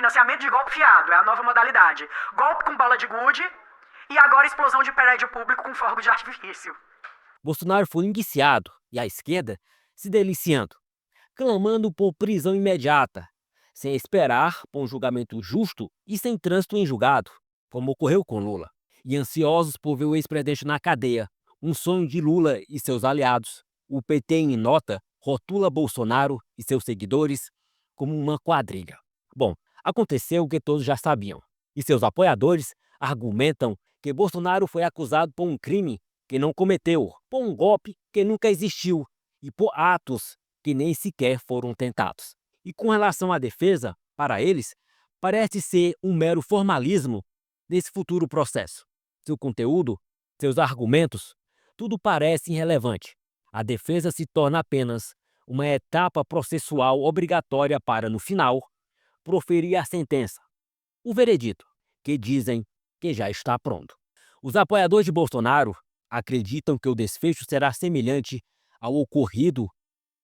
Financiamento de golpe fiado é a nova modalidade. Golpe com bala de gude e agora explosão de prédio público com fogo de artifício. Bolsonaro foi indiciado e a esquerda se deliciando, clamando por prisão imediata, sem esperar por um julgamento justo e sem trânsito em julgado, como ocorreu com Lula, e ansiosos por ver o ex-presidente na cadeia, um sonho de Lula e seus aliados. O PT, em nota, rotula Bolsonaro e seus seguidores como uma quadrilha. Bom, aconteceu o que todos já sabiam, e seus apoiadores argumentam que Bolsonaro foi acusado por um crime que não cometeu, por um golpe que nunca existiu e por atos que nem sequer foram tentados. E com relação à defesa, para eles, parece ser um mero formalismo desse futuro processo. Seu conteúdo, seus argumentos, tudo parece irrelevante. A defesa se torna apenas uma etapa processual obrigatória para, no final, proferir a sentença, o veredito, que dizem que já está pronto. Os apoiadores de Bolsonaro acreditam que o desfecho será semelhante ao ocorrido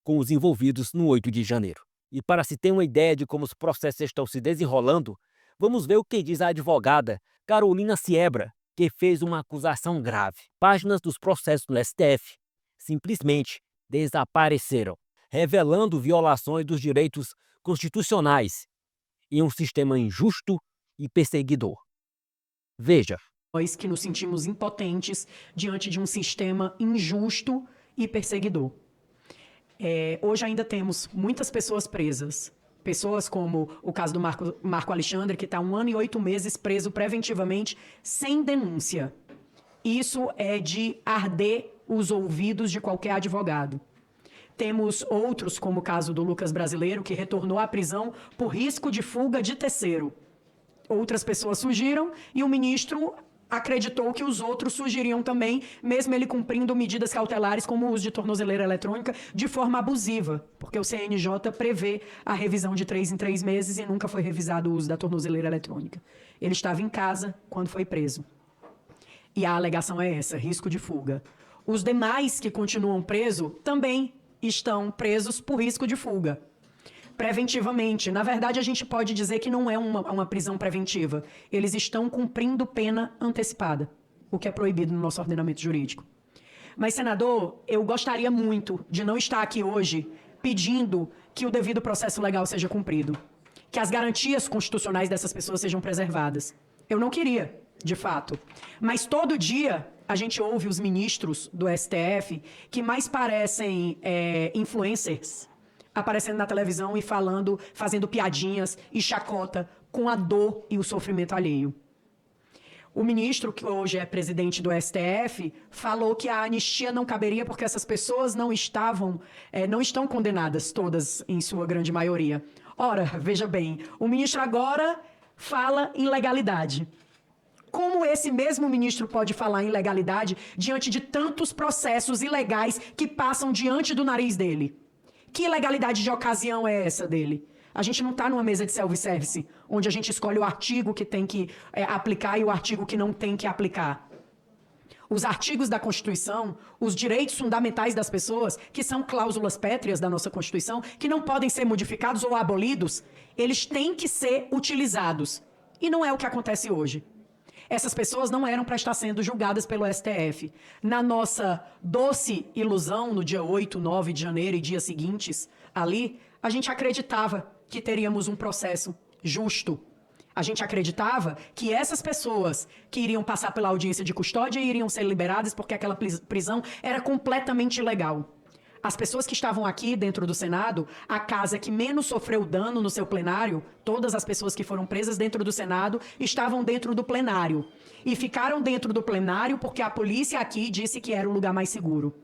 com os envolvidos no 8 de janeiro. E para se ter uma ideia de como os processos estão se desenrolando, vamos ver o que diz a advogada Carolina Siebra, que fez uma acusação grave. Páginas dos processos no STF simplesmente desapareceram, revelando violações dos direitos constitucionais em um sistema injusto e perseguidor. Veja. Nós que nos sentimos impotentes diante de um sistema injusto e perseguidor. Hoje ainda temos muitas pessoas presas. Pessoas como o caso do Marco Alexandre, que está 1 ano e 8 meses preso preventivamente, sem denúncia. Isso é de arder os ouvidos de qualquer advogado. Temos outros, como o caso do Lucas Brasileiro, que retornou à prisão por risco de fuga de terceiro. Outras pessoas fugiram e o ministro acreditou que os outros surgiriam também, mesmo ele cumprindo medidas cautelares como o uso de tornozeleira eletrônica de forma abusiva, porque o CNJ prevê a revisão de 3 em 3 meses e nunca foi revisado o uso da tornozeleira eletrônica. Ele estava em casa quando foi preso. E a alegação é essa, risco de fuga. Os demais que continuam presos também estão presos por risco de fuga. Preventivamente. Na verdade, a gente pode dizer que não é uma prisão preventiva. Eles estão cumprindo pena antecipada, o que é proibido no nosso ordenamento jurídico. Mas, senador, eu gostaria muito de não estar aqui hoje pedindo que o devido processo legal seja cumprido, que as garantias constitucionais dessas pessoas sejam preservadas. Eu não queria, de fato. Mas todo dia a gente ouve os ministros do STF que mais parecem influencers, aparecendo na televisão e falando, fazendo piadinhas e chacota com a dor e o sofrimento alheio. O ministro, que hoje é presidente do STF, falou que a anistia não caberia porque essas pessoas não estão condenadas, todas em sua grande maioria. Ora, veja bem, o ministro agora fala em legalidade. Como esse mesmo ministro pode falar em legalidade diante de tantos processos ilegais que passam diante do nariz dele? Que ilegalidade de ocasião é essa dele? A gente não está numa mesa de self-service, onde a gente escolhe o artigo que tem que aplicar e o artigo que não tem que aplicar. Os artigos da Constituição, os direitos fundamentais das pessoas, que são cláusulas pétreas da nossa Constituição, que não podem ser modificados ou abolidos, eles têm que ser utilizados. E não é o que acontece hoje. Essas pessoas não eram para estar sendo julgadas pelo STF. Na nossa doce ilusão, no dia 8, 9 de janeiro e dias seguintes, ali, a gente acreditava que teríamos um processo justo. A gente acreditava que essas pessoas que iriam passar pela audiência de custódia iriam ser liberadas porque aquela prisão era completamente ilegal. As pessoas que estavam aqui dentro do Senado, a casa que menos sofreu dano no seu plenário, todas as pessoas que foram presas dentro do Senado estavam dentro do plenário. E ficaram dentro do plenário porque a polícia aqui disse que era o lugar mais seguro.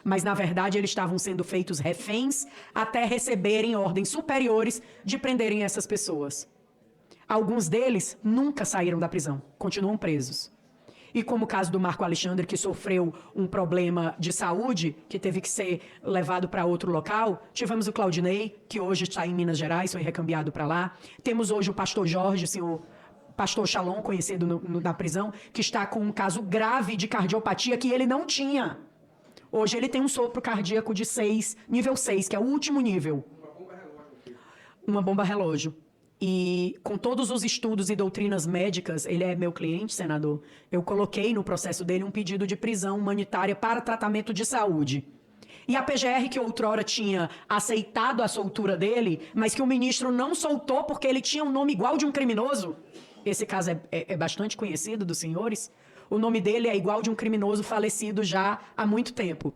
Mas, na verdade, eles estavam sendo feitos reféns até receberem ordens superiores de prenderem essas pessoas. Alguns deles nunca saíram da prisão, continuam presos. E como o caso do Marco Alexandre, que sofreu um problema de saúde, que teve que ser levado para outro local, tivemos o Claudinei, que hoje está em Minas Gerais, foi recambiado para lá. Temos hoje o pastor Jorge, o senhor pastor Shalom, conhecido na prisão, que está com um caso grave de cardiopatia que ele não tinha. Hoje ele tem um sopro cardíaco de 6, nível 6, que é o último nível. Uma bomba relógio. E com todos os estudos e doutrinas médicas, ele é meu cliente, senador, eu coloquei no processo dele um pedido de prisão humanitária para tratamento de saúde. E a PGR, que outrora tinha aceitado a soltura dele, mas que o ministro não soltou porque ele tinha um nome igual de um criminoso, esse caso é bastante conhecido dos senhores, o nome dele é igual de um criminoso falecido já há muito tempo.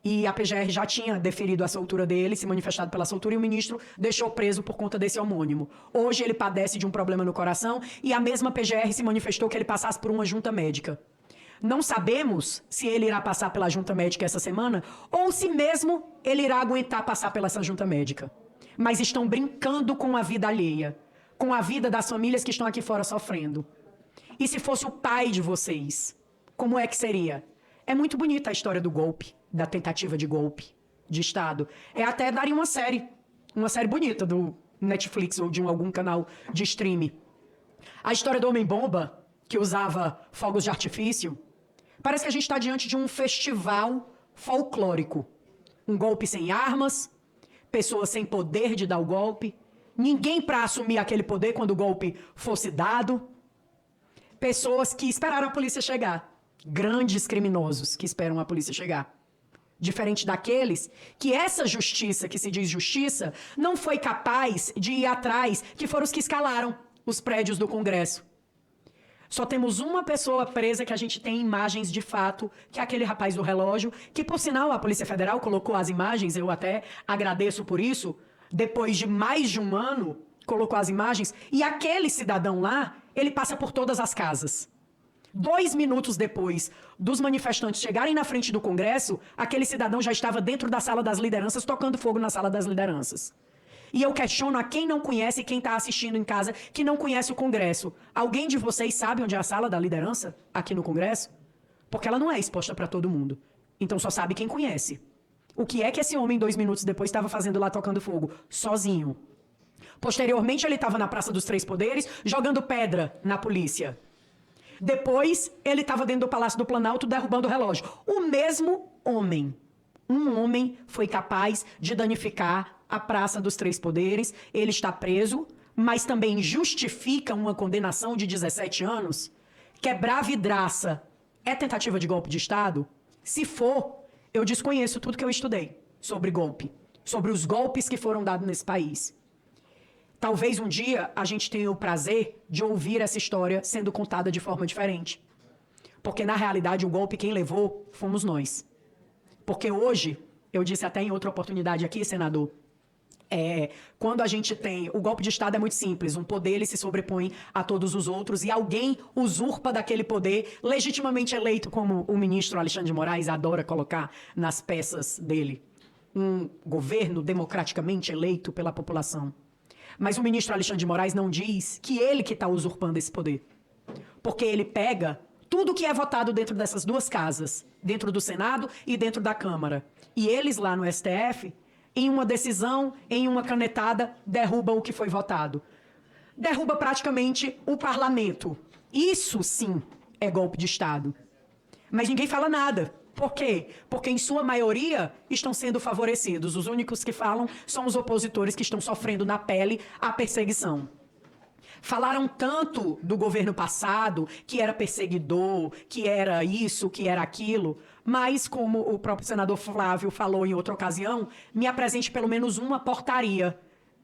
E a PGR já tinha deferido a soltura dele, se manifestado pela soltura, e o ministro deixou preso por conta desse homônimo. Hoje ele padece de um problema no coração e a mesma PGR se manifestou que ele passasse por uma junta médica. Não sabemos se ele irá passar pela junta médica essa semana ou se mesmo ele irá aguentar passar pela essa junta médica. Mas estão brincando com a vida alheia, com a vida das famílias que estão aqui fora sofrendo. E se fosse o pai de vocês, como é que seria? É muito bonita a história do golpe, da tentativa de golpe de Estado. Até daria uma série bonita do Netflix ou de algum canal de streaming. A história do homem-bomba, que usava fogos de artifício, parece que a gente está diante de um festival folclórico. Um golpe sem armas, pessoas sem poder de dar o golpe, ninguém para assumir aquele poder quando o golpe fosse dado, pessoas que esperaram a polícia chegar, grandes criminosos que esperam a polícia chegar. Diferente daqueles que essa justiça, que se diz justiça, não foi capaz de ir atrás, que foram os que escalaram os prédios do Congresso. Só temos uma pessoa presa que a gente tem imagens de fato, que é aquele rapaz do relógio, que, por sinal, a Polícia Federal colocou as imagens, eu até agradeço por isso, depois de mais de um ano, colocou as imagens, e aquele cidadão lá, ele passa por todas as casas. 2 minutos depois dos manifestantes chegarem na frente do Congresso, aquele cidadão já estava dentro da sala das lideranças, tocando fogo na sala das lideranças. E eu questiono a quem não conhece e quem está assistindo em casa, que não conhece o Congresso. Alguém de vocês sabe onde é a sala da liderança aqui no Congresso? Porque ela não é exposta para todo mundo. Então só sabe quem conhece. O que é que esse homem, 2 minutos depois, estava fazendo lá tocando fogo? Sozinho. Posteriormente, ele estava na Praça dos Três Poderes, jogando pedra na polícia. Depois, ele estava dentro do Palácio do Planalto, derrubando o relógio. O mesmo homem. Um homem foi capaz de danificar a Praça dos Três Poderes. Ele está preso, mas também justifica uma condenação de 17 anos. Quebrar vidraça é tentativa de golpe de Estado? Se for, eu desconheço tudo que eu estudei sobre golpe, sobre os golpes que foram dados nesse país. Talvez um dia a gente tenha o prazer de ouvir essa história sendo contada de forma diferente. Porque, na realidade, o golpe quem levou fomos nós. Porque hoje, eu disse até em outra oportunidade aqui, senador, quando a gente tem... O golpe de Estado é muito simples. Um poder ele se sobrepõe a todos os outros e alguém usurpa daquele poder legitimamente eleito, como o ministro Alexandre de Moraes adora colocar nas peças dele. Um governo democraticamente eleito pela população. Mas o ministro Alexandre de Moraes não diz que ele que está usurpando esse poder. Porque ele pega tudo que é votado dentro dessas duas casas, dentro do Senado e dentro da Câmara. E eles lá no STF, em uma decisão, em uma canetada, derrubam o que foi votado. Derruba praticamente o parlamento. Isso sim é golpe de Estado. Mas ninguém fala nada. Por quê? Porque, em sua maioria, estão sendo favorecidos. Os únicos que falam são os opositores que estão sofrendo na pele a perseguição. Falaram tanto do governo passado, que era perseguidor, que era isso, que era aquilo, mas, como o próprio senador Flávio falou em outra ocasião, me apresente pelo menos uma portaria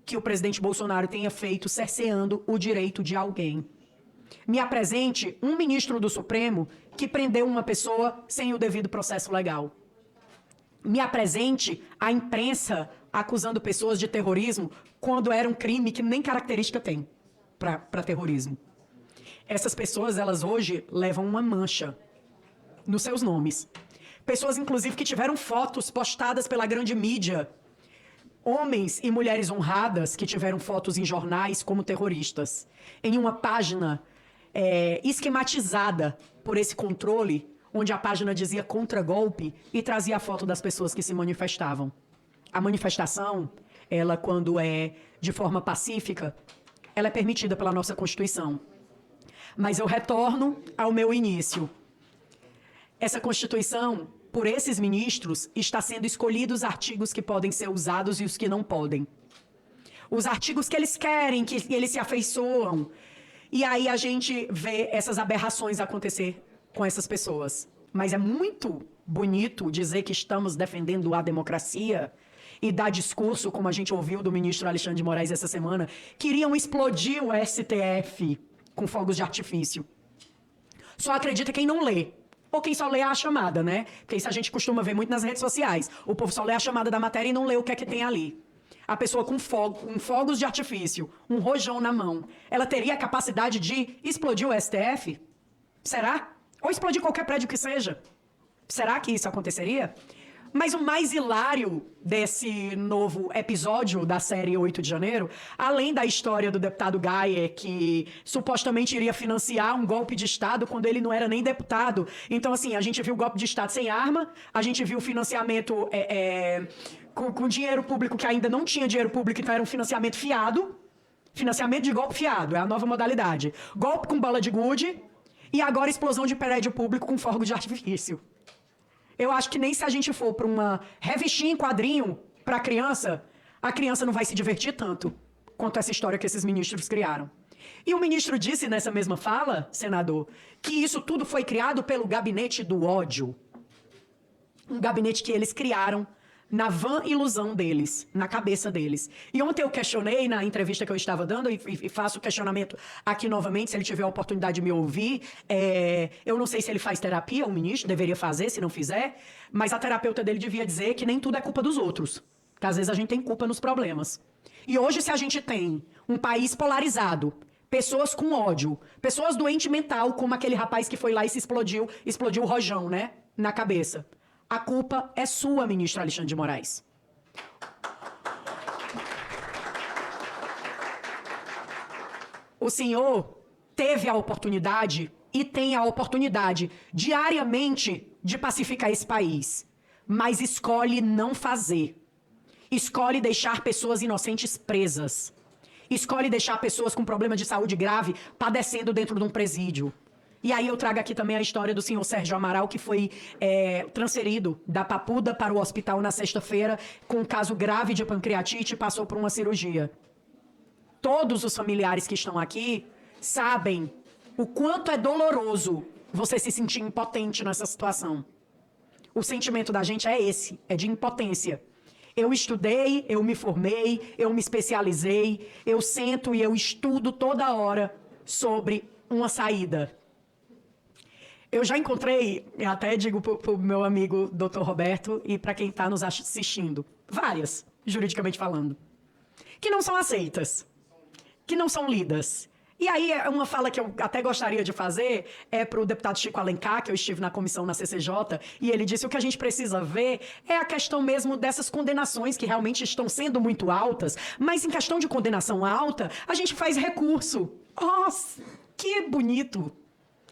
que o presidente Bolsonaro tenha feito cerceando o direito de alguém. Me apresente um ministro do Supremo que prendeu uma pessoa sem o devido processo legal. Me apresente a imprensa acusando pessoas de terrorismo quando era um crime que nem característica tem para terrorismo. Essas pessoas, elas hoje levam uma mancha nos seus nomes. Pessoas, inclusive, que tiveram fotos postadas pela grande mídia. Homens e mulheres honradas que tiveram fotos em jornais como terroristas. Em uma página esquematizada por esse controle, onde a página dizia contra-golpe e trazia a foto das pessoas que se manifestavam. A manifestação, ela, quando é de forma pacífica, ela é permitida pela nossa Constituição. Mas eu retorno ao meu início. Essa Constituição, por esses ministros, está sendo escolhidos artigos que podem ser usados e os que não podem. os artigos que eles querem, que eles se afeiçoam. E aí a gente vê essas aberrações acontecer com essas pessoas. Mas é muito bonito dizer que estamos defendendo a democracia e dar discurso, como a gente ouviu do ministro Alexandre de Moraes essa semana, queriam explodir o STF com fogos de artifício. Só acredita quem não lê. Ou quem só lê a chamada, né? Porque isso a gente costuma ver muito nas redes sociais. O povo só lê a chamada da matéria e não lê o que é que tem ali. A pessoa com fogos de artifício, um rojão na mão, ela teria a capacidade de explodir o STF? Será? Ou explodir qualquer prédio que seja? Será que isso aconteceria? Mas o mais hilário desse novo episódio da série 8 de janeiro, além da história do deputado Gaia, que supostamente iria financiar um golpe de Estado quando ele não era nem deputado. Então, assim, a gente viu golpe de Estado sem arma, a gente viu financiamento com dinheiro público que ainda não tinha dinheiro público, então era um financiamento fiado. Financiamento de golpe fiado, é a nova modalidade. Golpe com bala de gude e agora explosão de prédio público com fogo de artifício. Eu acho que nem se a gente for para uma revistinha em quadrinho para a criança não vai se divertir tanto quanto essa história que esses ministros criaram. E o ministro disse nessa mesma fala, senador, que isso tudo foi criado pelo gabinete do ódio. Um gabinete que eles criaram na vã ilusão deles, na cabeça deles. E ontem eu questionei na entrevista que eu estava dando, e faço o questionamento aqui novamente, se ele tiver a oportunidade de me ouvir. Eu não sei se ele faz terapia, o ministro deveria fazer, se não fizer, mas a terapeuta dele devia dizer que nem tudo é culpa dos outros, que às vezes a gente tem culpa nos problemas. E hoje, se a gente tem um país polarizado, pessoas com ódio, pessoas doentes mental, como aquele rapaz que foi lá e se explodiu o rojão, né, na cabeça. A culpa é sua, ministro Alexandre de Moraes. O senhor teve a oportunidade e tem a oportunidade diariamente de pacificar esse país, mas escolhe não fazer. Escolhe deixar pessoas inocentes presas. Escolhe deixar pessoas com problema de saúde grave padecendo dentro de um presídio. E aí eu trago aqui também a história do senhor Sérgio Amaral, que foi transferido da Papuda para o hospital na sexta-feira com um caso grave de pancreatite e passou por uma cirurgia. Todos os familiares que estão aqui sabem o quanto é doloroso você se sentir impotente nessa situação. O sentimento da gente é esse, é de impotência. Eu estudei, eu me formei, eu me especializei, eu sento e eu estudo toda hora sobre uma saída. Eu já encontrei, até digo para o meu amigo Dr. Roberto e para quem está nos assistindo, várias, juridicamente falando, que não são aceitas, que não são lidas. E aí, uma fala que eu até gostaria de fazer é para o deputado Chico Alencar, que eu estive na comissão na CCJ, e ele disse: o que a gente precisa ver é a questão mesmo dessas condenações que realmente estão sendo muito altas, mas em questão de condenação alta, a gente faz recurso. Nossa, que bonito!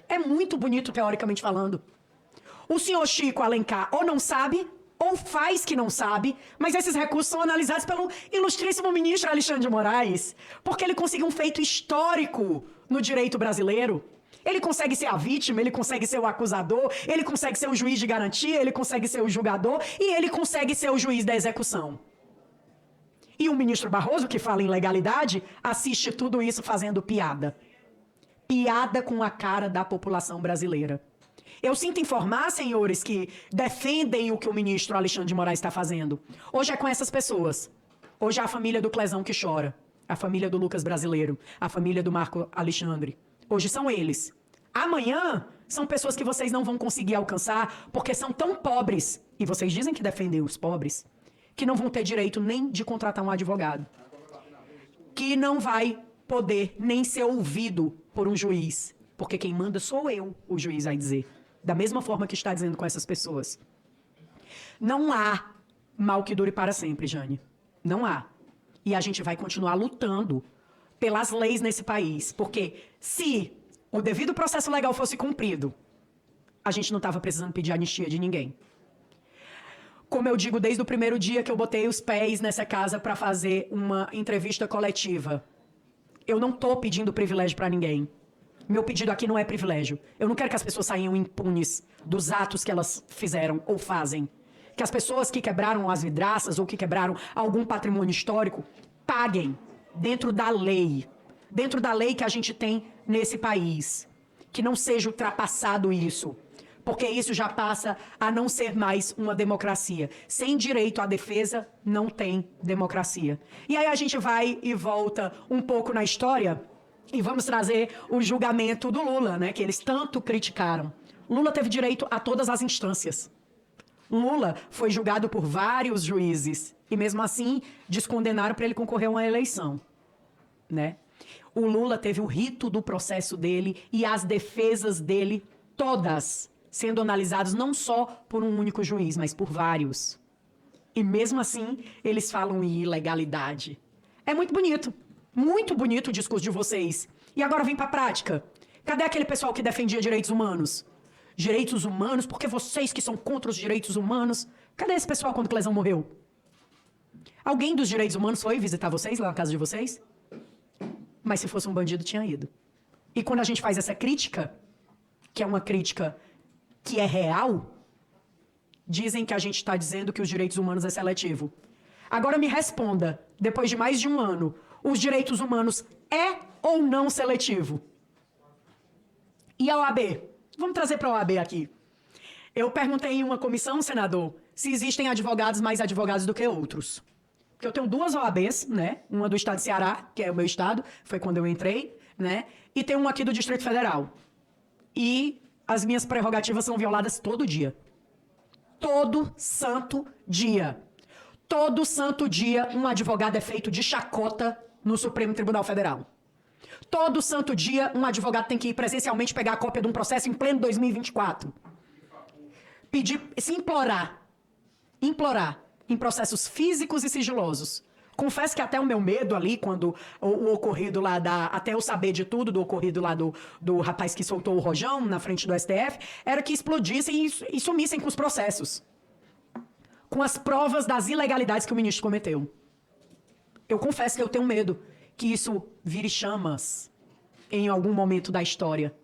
É muito bonito, teoricamente falando. O senhor Chico Alencar ou não sabe, ou faz que não sabe, mas esses recursos são analisados pelo ilustríssimo ministro Alexandre de Moraes, porque ele conseguiu um feito histórico no direito brasileiro. Ele consegue ser a vítima, ele consegue ser o acusador, ele consegue ser o juiz de garantia, ele consegue ser o julgador e ele consegue ser o juiz da execução. E o ministro Barroso, que fala em legalidade, assiste tudo isso fazendo piada. Piada com a cara da população brasileira. Eu sinto informar, senhores, que defendem o que o ministro Alexandre de Moraes está fazendo. Hoje é com essas pessoas. Hoje é a família do Clezão que chora. A família do Lucas Brasileiro. A família do Marco Alexandre. Hoje são eles. Amanhã são pessoas que vocês não vão conseguir alcançar porque são tão pobres, e vocês dizem que defendem os pobres, que não vão ter direito nem de contratar um advogado. Que não vai poder nem ser ouvido por um juiz, porque quem manda sou eu, o juiz vai dizer. Da mesma forma que está dizendo com essas pessoas. Não há mal que dure para sempre, Jane. Não há. E a gente vai continuar lutando pelas leis nesse país, porque se o devido processo legal fosse cumprido, a gente não estava precisando pedir anistia de ninguém. Como eu digo desde o primeiro dia que eu botei os pés nessa casa para fazer uma entrevista coletiva, eu não estou pedindo privilégio para ninguém. Meu pedido aqui não é privilégio. Eu não quero que as pessoas saiam impunes dos atos que elas fizeram ou fazem. Que as pessoas que quebraram as vidraças ou que quebraram algum patrimônio histórico paguem dentro da lei que a gente tem nesse país, que não seja ultrapassado isso, porque isso já passa a não ser mais uma democracia. Sem direito à defesa, não tem democracia. E aí a gente vai e volta um pouco na história e vamos trazer o julgamento do Lula, né, que eles tanto criticaram. Lula teve direito a todas as instâncias. Lula foi julgado por vários juízes e, mesmo assim, descondenaram para ele concorrer a uma eleição, né? O Lula teve o rito do processo dele e as defesas dele todas sendo analisadas não só por um único juiz, mas por vários. E mesmo assim, eles falam em ilegalidade. É muito bonito o discurso de vocês. E agora vem para a prática. Cadê aquele pessoal que defendia direitos humanos? Direitos humanos, porque vocês que são contra os direitos humanos. Cadê esse pessoal quando Clesão morreu? Alguém dos direitos humanos foi visitar vocês lá na casa de vocês? Mas se fosse um bandido, tinha ido. E quando a gente faz essa crítica, que é uma crítica que é real, dizem que a gente está dizendo que os direitos humanos é seletivo. Agora me responda, depois de mais de um ano, os direitos humanos é ou não seletivo? E a OAB? Vamos trazer para a OAB aqui. Eu perguntei em uma comissão, senador, se existem advogados mais advogados do que outros. Porque eu tenho duas OABs, né? Uma do estado de Ceará, que é o meu estado, foi quando eu entrei, né? E tem uma aqui do Distrito Federal. E as minhas prerrogativas são violadas todo dia. Todo santo dia. Todo santo dia um advogado é feito de chacota no Supremo Tribunal Federal. Todo santo dia um advogado tem que ir presencialmente pegar a cópia de um processo em pleno 2024. Se implorar em processos físicos e sigilosos. Confesso que até o meu medo ali, quando o ocorrido lá até eu saber de tudo do ocorrido lá do rapaz que soltou o rojão na frente do STF, era que explodissem e sumissem com os processos. Com as provas das ilegalidades que o ministro cometeu. Eu confesso que eu tenho medo que isso vire chamas em algum momento da história.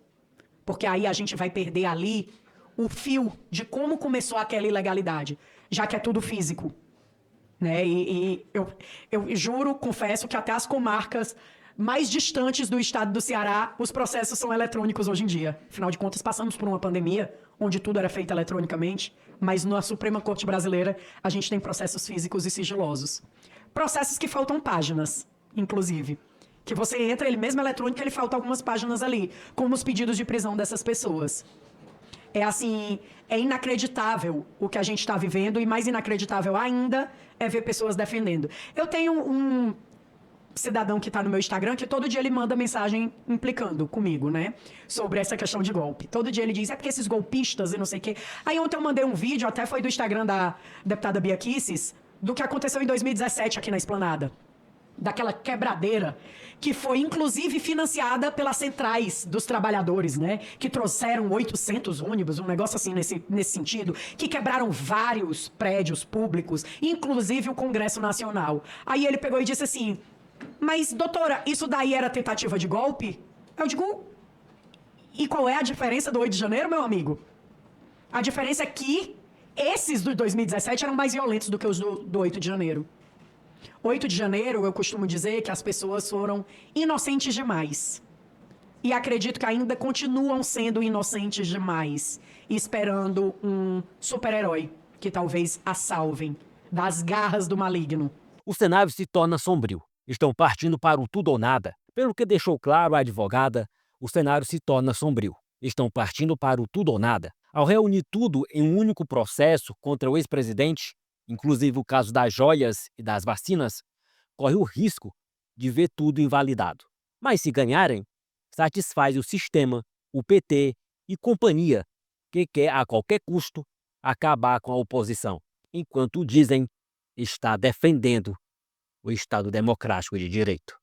Porque aí a gente vai perder ali o fio de como começou aquela ilegalidade, já que é tudo físico. Né? E eu juro, confesso que até as comarcas mais distantes do estado do Ceará, os processos são eletrônicos hoje em dia. Afinal de contas, passamos por uma pandemia onde tudo era feito eletronicamente, mas na Suprema Corte Brasileira a gente tem processos físicos e sigilosos. Processos que faltam páginas, inclusive. Que você entra, ele mesmo eletrônico, ele falta algumas páginas ali, como os pedidos de prisão dessas pessoas. É assim, é inacreditável o que a gente está vivendo e mais inacreditável ainda é ver pessoas defendendo. Eu tenho um cidadão que está no meu Instagram que todo dia ele manda mensagem implicando comigo, né? Sobre essa questão de golpe. Todo dia ele diz, é porque esses golpistas e não sei o quê. Aí ontem eu mandei um vídeo, até foi do Instagram da deputada Bia Kicis, do que aconteceu em 2017 aqui na Esplanada. Daquela quebradeira que foi, inclusive, financiada pelas centrais dos trabalhadores, né? Que trouxeram 800 ônibus, um negócio assim nesse sentido, que quebraram vários prédios públicos, inclusive o Congresso Nacional. Aí ele pegou e disse assim, mas, doutora, isso daí era tentativa de golpe? Eu digo, e qual é a diferença do 8 de janeiro, meu amigo? A diferença é que esses do 2017 eram mais violentos do que os do 8 de janeiro. 8 de janeiro, eu costumo dizer que as pessoas foram inocentes demais. E acredito que ainda continuam sendo inocentes demais, esperando um super-herói que talvez a salvem das garras do maligno. O cenário se torna sombrio. Estão partindo para o tudo ou nada. Pelo que deixou claro a advogada, o cenário se torna sombrio. Estão partindo para o tudo ou nada. Ao reunir tudo em um único processo contra o ex-presidente, inclusive o caso das joias e das vacinas, corre o risco de ver tudo invalidado. Mas se ganharem, satisfaz o sistema, o PT e companhia, que quer a qualquer custo acabar com a oposição, enquanto dizem estar defendendo o Estado Democrático de Direito.